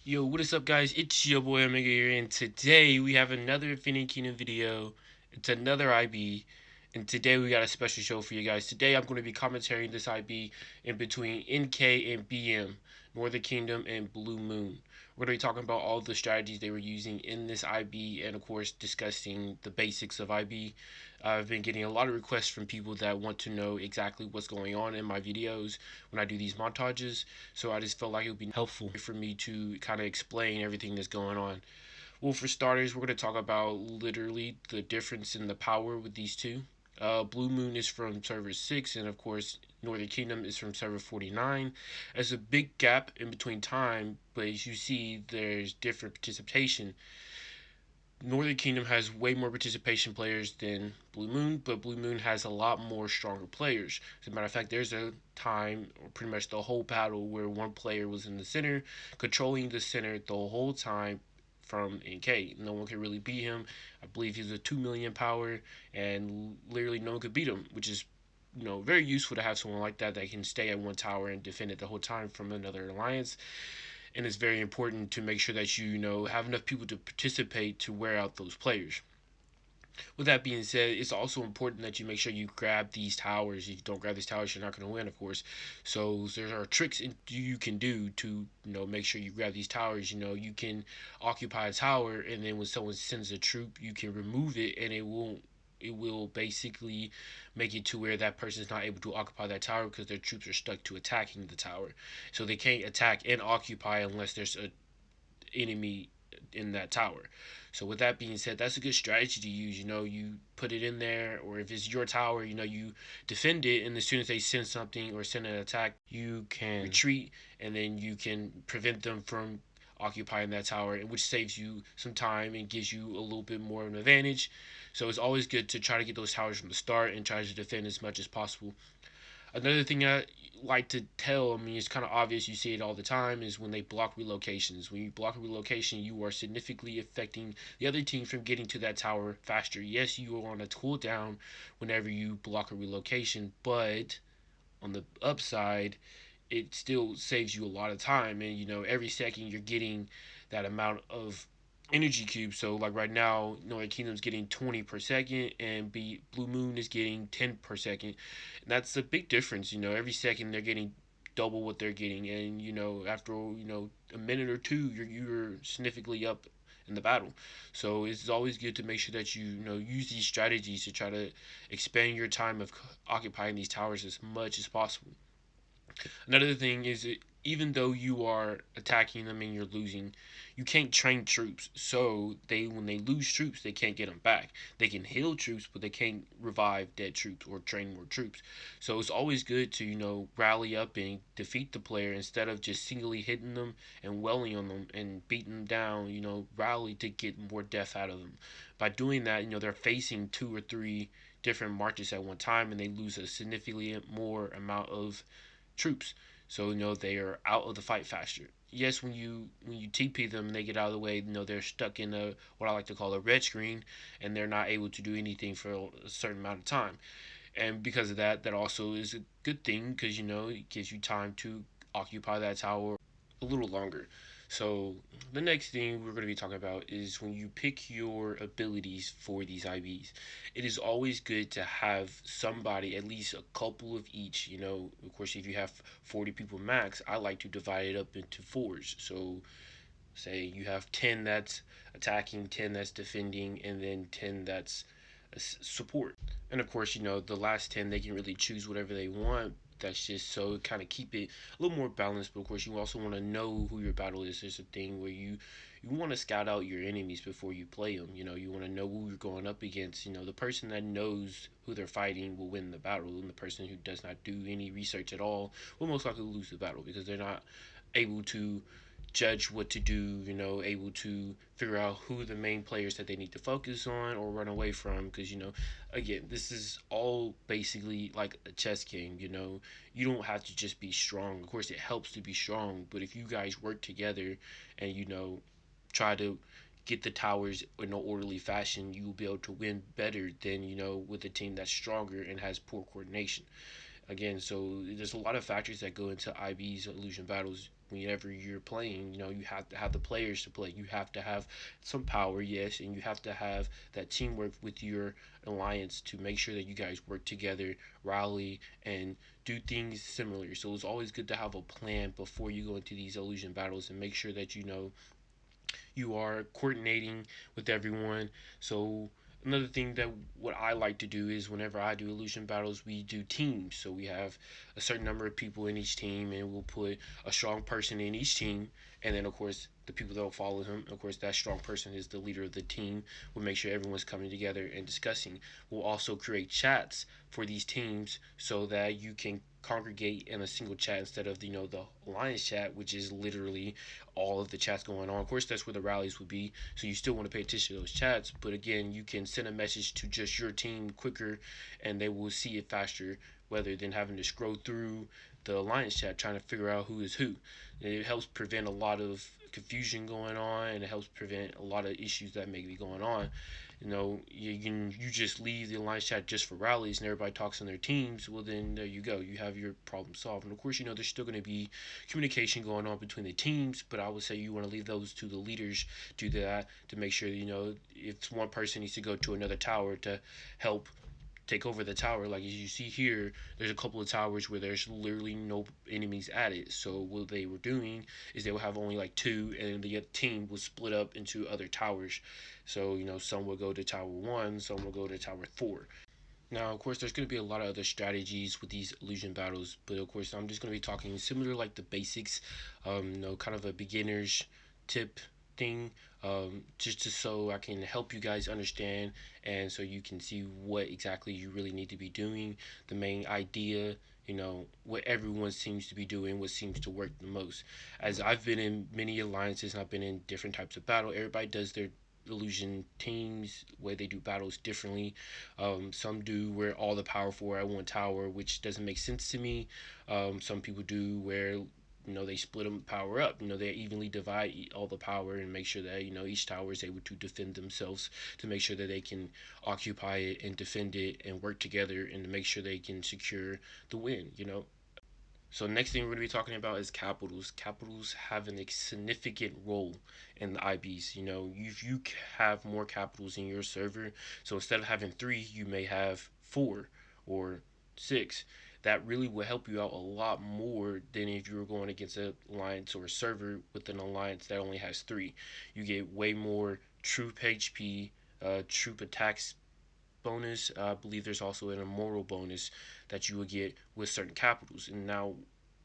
Yo, what is up, guys? It's your boy Omega here, and today we have another Infinity Kingdom video. It's another IB, and today we got a special show for you guys. Today I'm going to be commentating this IB in between NK and BM, Northern Kingdom and Blue Moon. We're going to be talking about all the strategies they were using in this IB, and of course discussing the basics of IB. I've been getting a lot of requests from people that want to know exactly what's going on in my videos when I do these montages, so I just felt like it would be helpful for me to kind of explain everything that's going on. Well, for starters, we're going to talk about literally the difference in the power with these two. Blue Moon is from server 6, and of course Northern Kingdom is from server 49. There's a big gap in between time, but as you see, there's different participation. Northern Kingdom has way more participation players than Blue Moon, but Blue Moon has a lot more stronger players. As a matter of fact, there's a time, or pretty much the whole battle, where one player was in the center, controlling the center the whole time from NK. No one could really beat him. I believe he's a 2 million power, and literally no one could beat him, which is very useful to have someone like that that can stay at one tower and defend it the whole time from another alliance. And it's very important to make sure that you have enough people to participate to wear out those players. With that being said, it's also important that you make sure you grab these towers. If you don't grab these towers, you're not going to win, of course. So there are tricks you can do to make sure you grab these towers. You can occupy a tower, and then when someone sends a troop, you can remove it, and it will basically make it to where that person is not able to occupy that tower because their troops are stuck to attacking the tower. So they can't attack and occupy unless there's an enemy in that tower. So with that being said, that's a good strategy to use. You put it in there, or if it's your tower, you defend it, and as soon as they send something or send an attack, you can retreat, and then you can prevent them from occupying that tower, and which saves you some time and gives you a little bit more of an advantage. So it's always good to try to get those towers from the start and try to defend as much as possible. Another thing I like to tell, I mean, it's kind of obvious, you see it all the time, is when they block relocations. When you block a relocation, you are significantly affecting the other team from getting to that tower faster. Yes, you are on a cooldown whenever you block a relocation, but on the upside, it still saves you a lot of time. And every second you're getting that amount of energy cubes. So like right now, Northern Kingdom's getting 20 per second, and Blue Moon is getting 10 per second. And that's a big difference. Every second they're getting double what they're getting, and after a minute or two, you're significantly up in the battle. So it's always good to make sure that you use these strategies to try to expand your time of occupying these towers as much as possible. Another thing is that even though you are attacking them and you're losing, you can't train troops. So when they lose troops, they can't get them back. They can heal troops, but they can't revive dead troops or train more troops. So it's always good to rally up and defeat the player instead of just singly hitting them and welling on them and beating them down. Rally to get more death out of them. By doing that, they're facing 2 or 3 different marches at one time, and they lose a significantly more amount of troops. So they are out of the fight faster. Yes, when you TP them and they get out of the way, they're stuck in a what I like to call a red screen, and they're not able to do anything for a certain amount of time. And because of that, that also is a good thing because it gives you time to occupy that tower a little longer. So the next thing we're going to be talking about is when you pick your abilities for these IVs. It is always good to have somebody, at least a couple of each. Of course, if you have 40 people max, I like to divide it up into fours. So say you have 10 that's attacking, 10 that's defending, and then 10 that's support. And of course, the last 10, they can really choose whatever they want. That's just so kind of keep it a little more balanced. But of course, you also want to know who your battle is. There's a thing where you want to scout out your enemies before you play them. You want to know who you're going up against. The person that knows who they're fighting will win the battle, and the person who does not do any research at all will most likely lose the battle because they're not able to judge what to do, able to figure out who the main players that they need to focus on or run away from. Because, again, this is all basically like a chess game. You don't have to just be strong. Of course, it helps to be strong, but if you guys work together and, try to get the towers in an orderly fashion, you will be able to win better than, with a team that's stronger and has poor coordination. Again, so there's a lot of factors that go into IB's illusion battles. Whenever you're playing, you have to have the players to play. You have to have some power, yes, and you have to have that teamwork with your alliance to make sure that you guys work together, rally, and do things similar. So it's always good to have a plan before you go into these illusion battles and make sure that you are coordinating with everyone. So another thing that what I like to do is whenever I do illusion battles, we do teams. So we have a certain number of people in each team, and we'll put a strong person in each team, and then of course the people that will follow him. Of course, that strong person is the leader of the team. We'll make sure everyone's coming together and discussing. We'll also create chats for these teams so that you can congregate in a single chat instead of the alliance chat, which is literally all of the chats going on. Of course, that's where the rallies would be, so you still want to pay attention to those chats. But again, you can send a message to just your team quicker, and they will see it faster, rather than having to scroll through the alliance chat trying to figure out who is who. And it helps prevent a lot of confusion going on, and it helps prevent a lot of issues that may be going on. You just leave the alliance chat just for rallies and everybody talks on their teams. Well, then there you go, you have your problem solved. And of course, there's still going to be communication going on between the teams, but I would say you want to leave those to the leaders do that, to make sure if one person needs to go to another tower to help take over the tower. Like as you see here, there's a couple of towers where there's literally no enemies at it. So what they were doing is they would have only like two, and the team would split up into other towers. So some will go to tower 1, some will go to tower 4. Now, of course, there's going to be a lot of other strategies with these illusion battles, but of course, I'm just going to be talking similar like the basics, kind of a beginner's tip thing, just so I can help you guys understand, and so you can see what exactly you really need to be doing, the main idea, what everyone seems to be doing, what seems to work the most. As I've been in many alliances and I've been in different types of battle, everybody does their illusion teams where they do battles differently. Some do where all the powerful are at one tower, which doesn't make sense to me. Some people do where they split them power up. They evenly divide all the power and make sure that each tower is able to defend themselves, to make sure that they can occupy it and defend it and work together and to make sure they can secure the win. So next thing we're going to be talking about is capitals. Capitals have a significant role in the IBs. If you have more capitals in your server, so instead of having 3, you may have 4 or 6. That really will help you out a lot more than if you were going against an alliance or a server with an alliance that only has 3. You get way more troop HP, troop attacks bonus. I believe there's also an immortal bonus that you will get with certain capitals. And now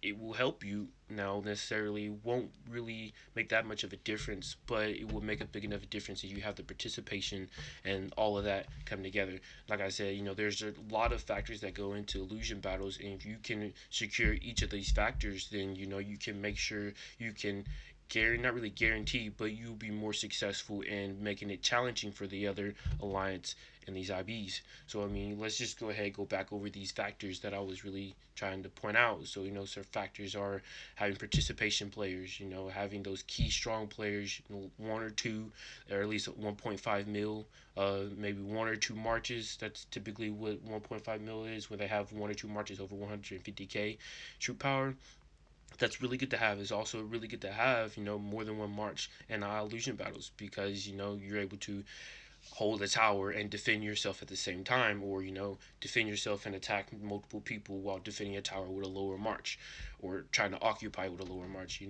it will help you. Now necessarily won't really make that much of a difference, but it will make a big enough difference if you have the participation and all of that come together. Like I said, there's a lot of factors that go into illusion battles, and if you can secure each of these factors, then you can make sure you can not really guarantee, but you'll be more successful in making it challenging for the other alliance in these IBs. So I mean, let's just go ahead, go back over these factors that I was really trying to point out. So some factors are having participation players, having those key strong players, 1 or 2, or at least 1.5 mil, maybe 1 or 2 marches. That's typically what 1.5 mil is, when they have 1 or 2 marches over 150k troop power. That's really good to have. Is also really good to have more than one march in illusion battles, because you're able to hold a tower and defend yourself at the same time, or defend yourself and attack multiple people while defending a tower with a lower march, or trying to occupy with a lower march.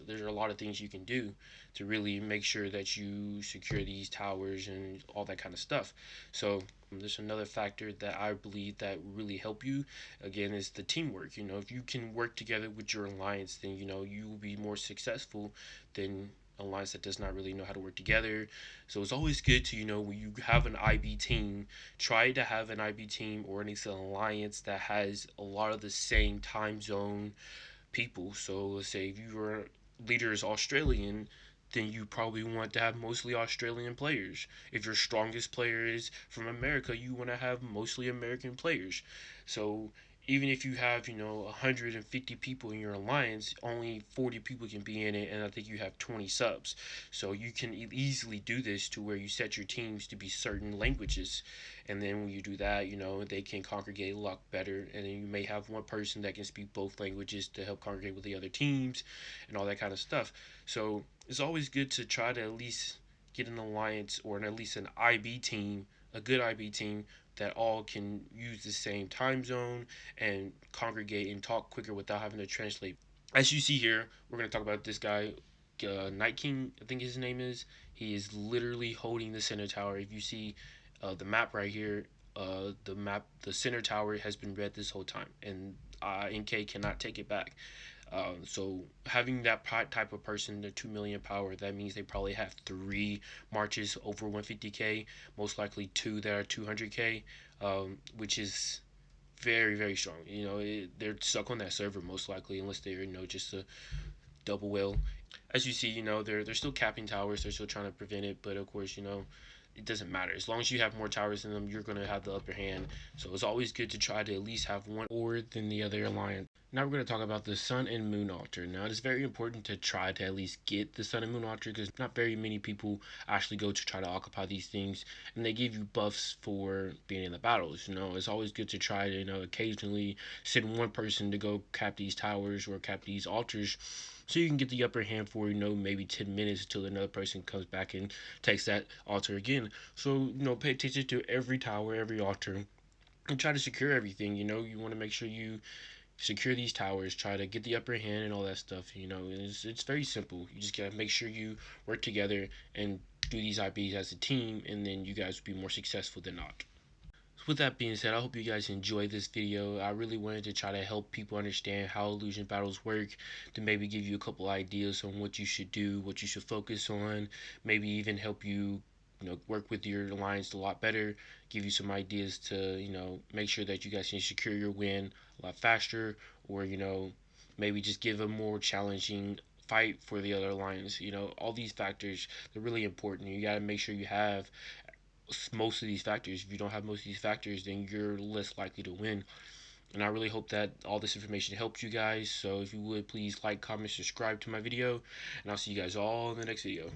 There's a lot of things you can do to really make sure that you secure these towers and all that kind of stuff. So there's another factor that I believe that really help you, again, is the teamwork. If you can work together with your alliance, then you will be more successful than alliance that does not really know how to work together. So it's always good to, when you have an IB team, try to have an IB team or an alliance that has a lot of the same time zone people. So let's say if your leader is Australian, then you probably want to have mostly Australian players. If your strongest player is from America, you want to have mostly American players. So even if you have 150 people in your alliance, only 40 people can be in it, and I think you have 20 subs. So you can easily do this to where you set your teams to be certain languages, and then when you do that, they can congregate a lot better, and then you may have one person that can speak both languages to help congregate with the other teams and all that kind of stuff. So it's always good to try to at least get an alliance or at least an IB team, a good IB team that all can use the same time zone and congregate and talk quicker without having to translate. As you see here, we're going to talk about this guy, Night King, I think his name is. He is literally holding the center tower. If you see the map right here, the center tower has been red this whole time, and NK cannot take it back. So having that type of person, the 2 million power, that means they probably have 3 marches over 150k, most likely 2 that are 200k, which is very strong. They're stuck on that server most likely, unless they're just a double whale. As you see, they're still capping towers. They're still trying to prevent it, but of course, it doesn't matter. As long as you have more towers than them, you're going to have the upper hand. So it's always good to try to at least have one more than the other alliance. Now we're going to talk about the Sun and Moon altar. Now it's very important to try to at least get the Sun and Moon altar, because not very many people actually go to try to occupy these things, and they give you buffs for being in the battles. It's always good to try to occasionally send one person to go cap these towers or cap these altars, so you can get the upper hand for maybe 10 minutes until another person comes back and takes that altar again. So pay attention to every tower, every altar, and try to secure everything. You want to make sure you secure these towers, try to get the upper hand and all that stuff. It's very simple. You just gotta make sure you work together and do these IBs as a team, and then you guys will be more successful than not. So with that being said, I hope you guys enjoyed this video. I really wanted to try to help people understand how illusion battles work, to maybe give you a couple ideas on what you should do, what you should focus on, maybe even help you work with your alliance a lot better, give you some ideas to make sure that you guys can secure your win a lot faster, or maybe just give a more challenging fight for the other alliance. All these factors, they're really important. You got to make sure you have most of these factors. If you don't have most of these factors, then you're less likely to win. And I really hope that all this information helped you guys. So if you would, please like, comment, subscribe to my video, and I'll see you guys all in the next video.